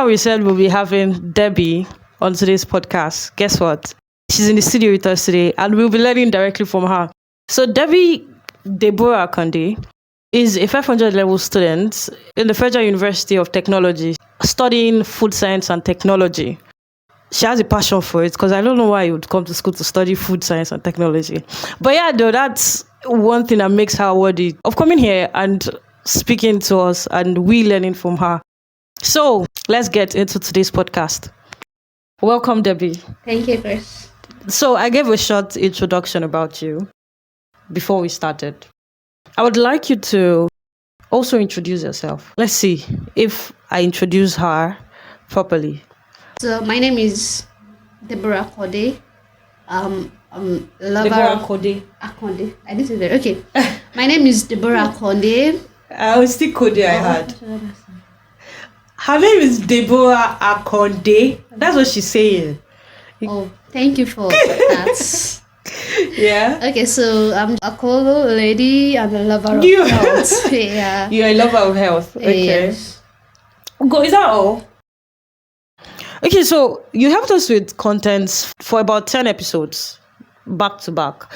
how we said we'll be having Debbie on today's podcast? Guess what? She's in the studio with us today and we'll be learning directly from her. So Debbie Deborah Akonde is a 500 level student in the Federal University of Technology studying food science and technology. She has a passion for it because I don't know why you would come to school to study food science and technology. But yeah, though, that's one thing that makes her worthy of coming here and speaking to us and we learning from her. So let's get into today's podcast. Welcome, Debbie. Thank you, Chris. So I gave a short introduction about you before we started. I would like you to also introduce yourself. Let's see if I introduce her properly. So my name is Deborah Akonde. I'm lover Deborah of Akonde. I didn't say that. Okay. My name is Deborah Akonde. I was still Kode I had. Her name is Deborah Akonde. That's what she's saying. Oh, thank you for that. Yeah. Okay, so I'm a cool lady and a lover of You- health. Yeah. You're a lover of health. Okay. Yes. Go, is that all? Okay, so you helped us with contents for about 10 episodes back to back.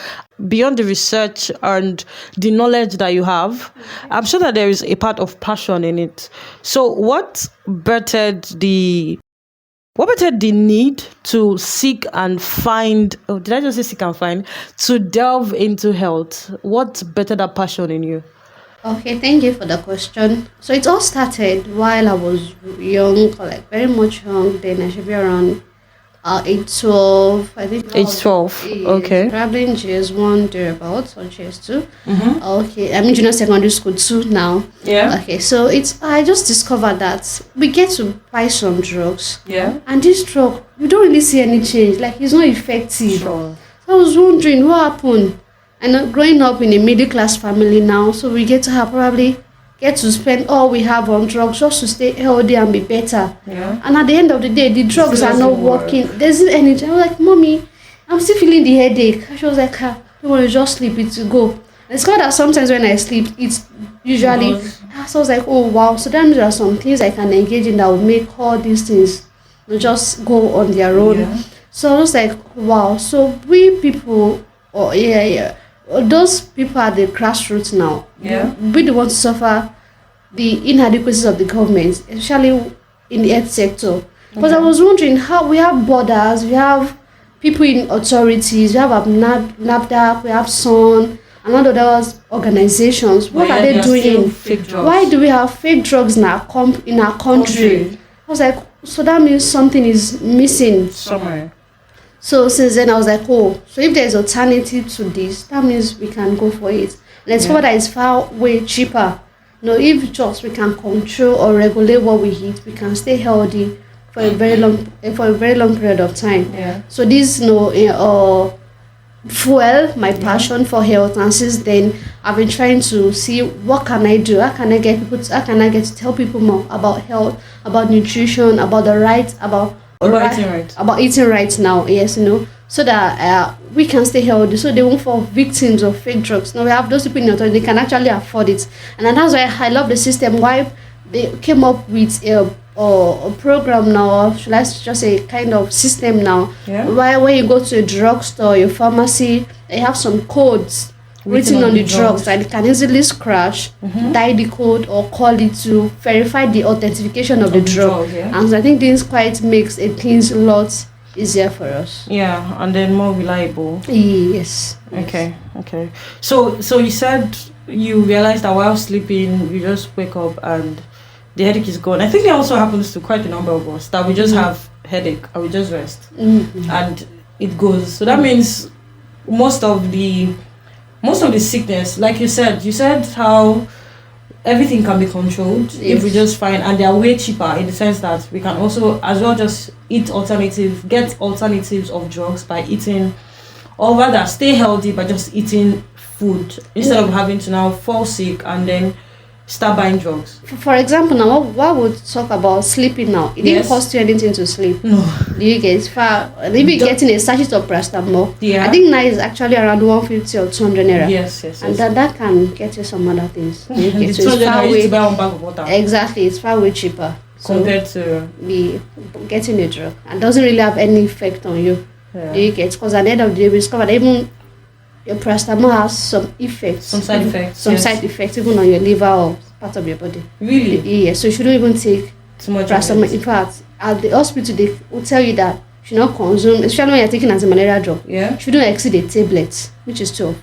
Beyond the research and the knowledge that you have, I'm sure that there is a part of passion in it. So what bettered the need to seek and find, did I just say seek and find, to delve into health? What bettered that passion in you? Okay, thank you for the question. So it all started while I was young, like very much young. Then I should be around age 12. I think. Age 12, okay. Probably in GS1 thereabouts or GS2. Mm-hmm. Okay, I'm in junior secondary school too now. Yeah. Okay, so I just discovered that we get to buy some drugs. Yeah. And this drug, we don't really see any change. Like it's not effective. Sure. So I was wondering what happened. And growing up in a middle class family now, so we get to spend all we have on drugs just to stay healthy and be better. Yeah. And at the end of the day, the drugs are not doesn't work. working. There's no energy. I was like, Mommy, I'm still feeling the headache. She was like, don't worry, just sleep, it to go. It's called that sometimes when I sleep, it's usually. So I was like, oh wow. So that means there are some things I can engage in that will make all these things just go on their own. Yeah. So I was like, wow. So we people, those people at the grassroots now, Yeah. we the ones to suffer the inadequacies of the government, especially in the health sector. Because I was wondering how we have borders, we have people in authorities, we have NAFDAC, we have SON, and all of those organizations. What are they doing? Fake drugs. Why do we have fake drugs in our country? I was like, so that means something is missing. Somewhere. So since then I was like, oh, so if there's alternative to this, that means we can go for it. And it's that it's far way cheaper. If just we can control or regulate what we eat, we can stay healthy for a very long period of time. Yeah. So this fuel my passion for health, and since then I've been trying to see what can I do, how can I get to tell people more about health, about nutrition, about the rights, about eating right now, yes, so that we can stay healthy, so they won't fall victims of fake drugs. Now we have those people in authority, they can actually afford it, and that's why I love the system. Why they came up with a program now, or should I just say kind of system now, why when you go to a drugstore, your pharmacy, they have some codes written on the drugs that you can easily scratch, dial the code, or call it to verify the authentication of the drug. And so I think this quite makes things a lot easier for us. Yeah, and then more reliable. Yes. Okay. So you said you realized that while sleeping, you just wake up and the headache is gone. I think it also happens to quite a number of us that we just have headache and we just rest and it goes. So that means most of the sickness, like you said how everything can be controlled if we just find, and they are way cheaper in the sense that we can also as well just get alternatives of drugs by eating, or rather stay healthy by just eating food instead of having to now fall sick and then start buying drugs. For example, now what would talk about sleeping now? It didn't cost you anything to sleep. No. Do you get maybe getting a sachet of paracetamol? Yeah. I think now it's actually around 150 or 200 naira. Yes. And that can get you some other things. The So it's 200 far naira way, to buy one bag of water. exactly, it's far way cheaper. compared to be getting a drug and doesn't really have any effect on you. yeah. Do you get? Because at the end of the day, we discovered that even your paracetamol has some effects, Some side effects, some yes. side effects even on your liver or part of your body. Really Yeah, so you shouldn't even take too much of paracetamol. it. In fact, at the hospital, they will tell you that you should not consume, especially when you're taking as a malaria drug. Yeah, You shouldn't exceed a tablet, which is 12.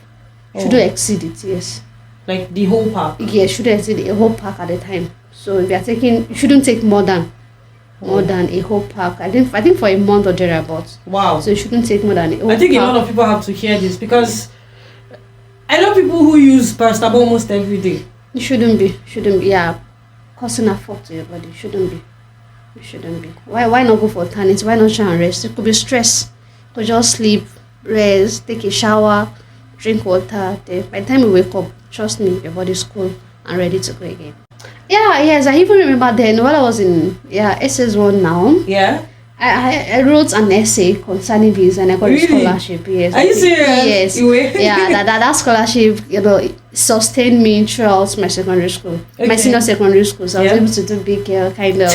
Oh. Shouldn't exceed it, yes. like the whole pack. Yeah, shouldn't exceed a whole pack at a time. So if you're taking, you shouldn't take more than a whole pack. I think for a month or thereabouts. Wow. So you shouldn't take more than a whole I think pack. a lot of people have to hear this because I know people who use paracetamol almost every day. You shouldn't be. Yeah, causing a fault to your body. Shouldn't be. You shouldn't be. Why not go for eternity? Why not try and rest? It could be stress. Could just sleep, rest, take a shower, drink water. Then by the time you wake up, trust me, your body's cool and ready to go again. Yeah, yes, I even remember then while I was in SS1 now. Yeah. I wrote an essay concerning this and I got Really? a scholarship. Yes. Are you serious? Yes. Iwe? Yeah, that scholarship, sustained me throughout my secondary school, my Okay. senior secondary school. So I was Yeah. able to do big kind of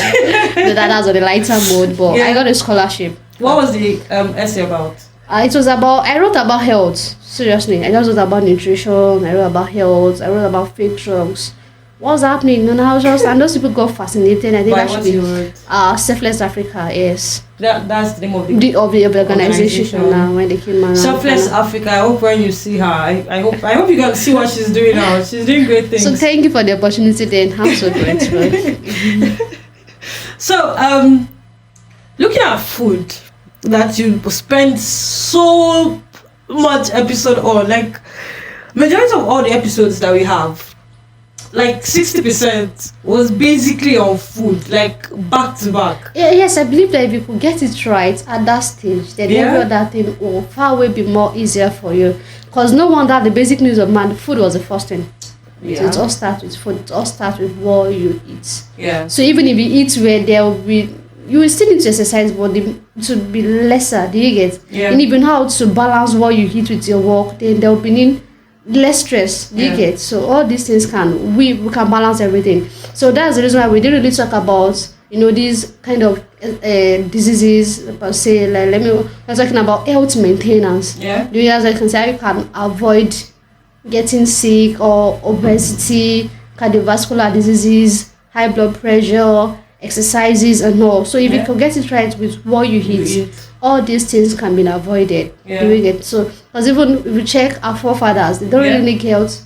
that's on the lighter mode. But Yeah. I got a scholarship. What was the essay about? It was about, I wrote about health. Seriously, I just wrote about nutrition. I wrote about health. I wrote about fake drugs. What's happening? And I was just, and those people got fascinated. I think By that should what be you wrote? Selfless Africa. Yes, That's the name of the of the organization Organization. now when they came around. Selfless Africa. I hope when you see her, I hope you can see what she's doing now. She's doing great things. So thank you for the opportunity. Then I'm so grateful. So, looking at food that you spend so much episode on, like majority of all the episodes that we have, like 60% was basically on food, like back to back. Yes, I believe that if you could get it right at that stage, then Yeah. every other thing will far way be more easier for you. Because no wonder the basic needs of man, food was the first thing. Yeah. It all starts with food. It all starts with what you eat. Yeah. So even if you eat well, there will be, you will still need to exercise, but to be lesser. Do you get? Yeah. And even how to balance what you eat with your work, then there will be less stress. Do you Yeah. get? So all these things we can balance everything. So that's the reason why we didn't really talk about these kind of diseases per se. Like we're talking about health maintenance. Yeah. Do you guys can say how you can avoid getting sick or obesity, cardiovascular diseases, high blood pressure, exercises and all. So if you Yeah. can get it right with what you eat, eat. all these things can be avoided. Yeah. Doing it. So because even if you check our forefathers, they don't Yeah. really need health.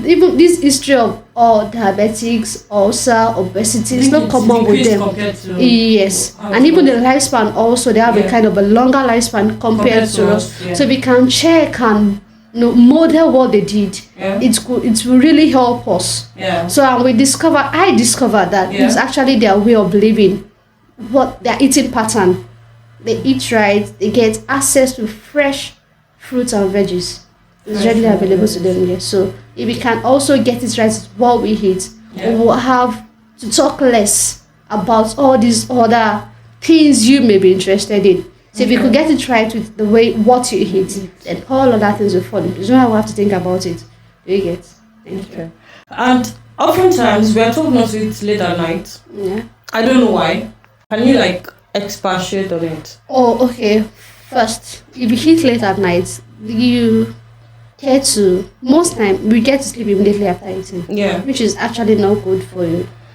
Even this history of all diabetics, ulcer, obesity, it's not common with decreased them. compared to Yes, how and it even the was. lifespan also, they have Yeah. a kind of a longer lifespan compared to us. yeah. So we can check and model what they did. Yeah. It will really help us. Yeah. So I discovered that Yeah. it's actually their way of living, what their eating pattern. They eat right, they get access to fresh fruits and veggies. It's Fresh readily fruit and available to veggies. them. Yes. So if we can also get it right with what we eat, Yeah. we will have to talk less about all these other things you may be interested in. So if you could get it right with the way what you eat, then all other things will follow. You don't have to think about it. Do you get? Thank you. Okay. And oftentimes we are told not to eat late at night. Yeah. I don't know why. Can you expatiate on it? Oh, okay. First, if you eat late at night, you get to, most time we get to sleep immediately after eating, Yeah. which is actually not good for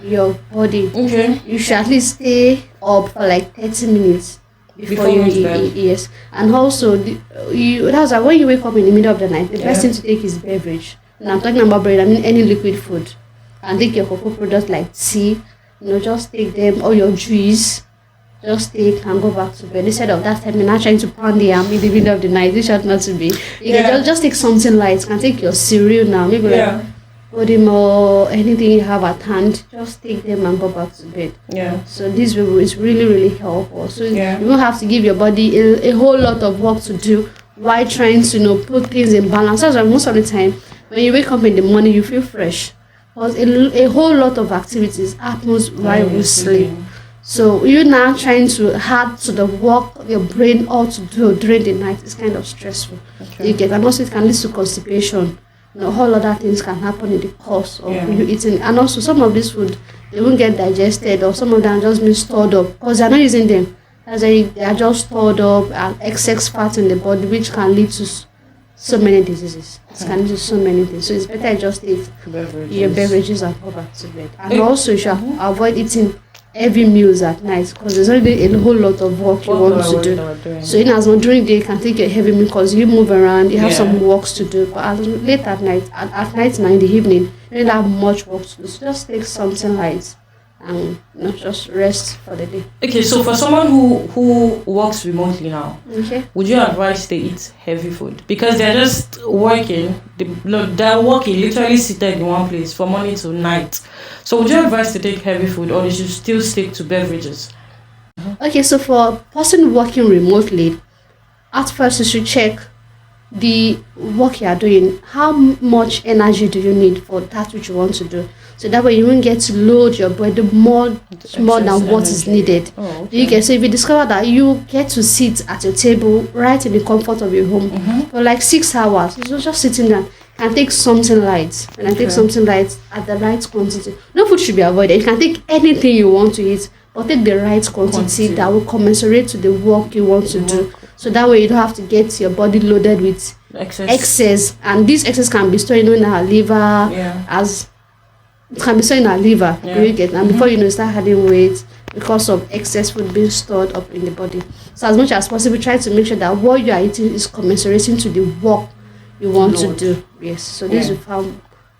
your body. Okay. You should at least stay up for like 30 minutes before you you go to eat. Yes, and also that's why when you wake up in the middle of the night, the Yeah. best thing to take is beverage. And I'm talking about bread. I mean any liquid food. And take your cocoa products like tea. Just take them or your juice. Just take and go back to bed instead of that time you're not trying to pound the arm in the middle of the night. This should not to be. You Yeah. can just take something light. You can take your cereal now. Maybe Yeah. like or anything you have at hand. Just take them and go back to bed. Yeah. So this will is really, really helpful. So Yeah. you won't have to give your body a whole lot of work to do while trying to put things in balance. That's why most of the time when you wake up in the morning you feel fresh. Because a whole lot of activities happens while we sleep. So you're now trying to add to the work your brain ought to do during the night. It's kind of stressful. Okay. You get, and also it can lead to constipation. a whole other things can happen in the course of Yeah. you eating. And also some of this food, they won't get digested, or some of them are just being stored up because they're not using them. As they are just stored up and excess fat in the body, which can lead to so many diseases. It can lead to so many things. So it's better just take your beverages and go back to bed. And also you should avoid eating heavy meals at night because there's already a whole lot of work you want to do. So in as much during the day you can take a heavy meal because you move around, you have some works to do. But late at night, at night now in the evening, you don't have much work to do. So just take something light and just rest for the day. Okay, so for someone who works remotely now, Okay. would you advise they eat heavy food? Because they're just working, they're working literally seated in one place from morning to night. So would you advise to take heavy food, or they should still stick to beverages? Okay, so for a person working remotely, at first you should check the work you are doing. How much energy do you need for that which you want to do? So that way you won't get to load your body more than what is needed. Oh, okay. You get, so if you discover that you get to sit at your table right in the comfort of your home for like 6 hours, so just sitting there, can take something light, and I take something light at the right quantity. No food should be avoided. You can take anything you want to eat, but take the right quantity that will commensurate to the work you want to do. So that way you don't have to get your body loaded with excess, and this excess can be stored in our liver as it can be stored in our liver. You get, and before you know, start adding weight because of excess food being stored up in the body. So as much as possible, try to make sure that what you are eating is commensurating to the work you want to do. Yes. So this is how.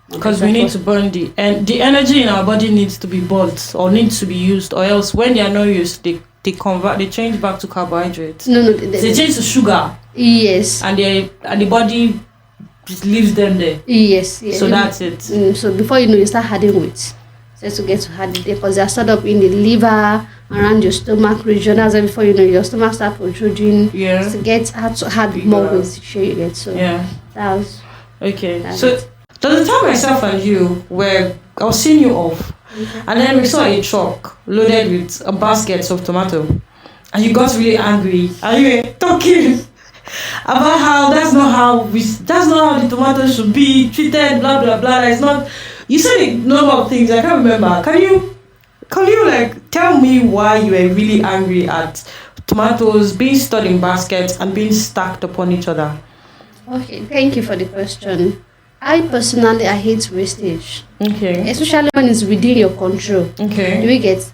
Because we need to burn the energy in our body needs to be burnt or needs to be used, or else when they are not used, they change back to carbohydrates. No, they change to sugar. Yes. And the body just leaves them there. Yes. So that's it. So before you know, you start adding weight. So to get to add it there, because they are stored up in the liver, around your stomach region. As before you know, your stomach start protruding. Yeah. To get to add more weight, sure you get. So that was okay. So the time myself and you I was seeing you off, and then we saw a truck loaded with a basket of tomato, and you got really angry, and you were talking about how that's not how the tomato should be treated, blah blah blah. It's not. You said a number of things I can't remember. Can you like tell me why you were really angry at tomatoes being stored in baskets and being stacked upon each other? Okay, thank you for the question. I personally hate wastage. Okay. Especially when it's within your control. Okay. Do we get?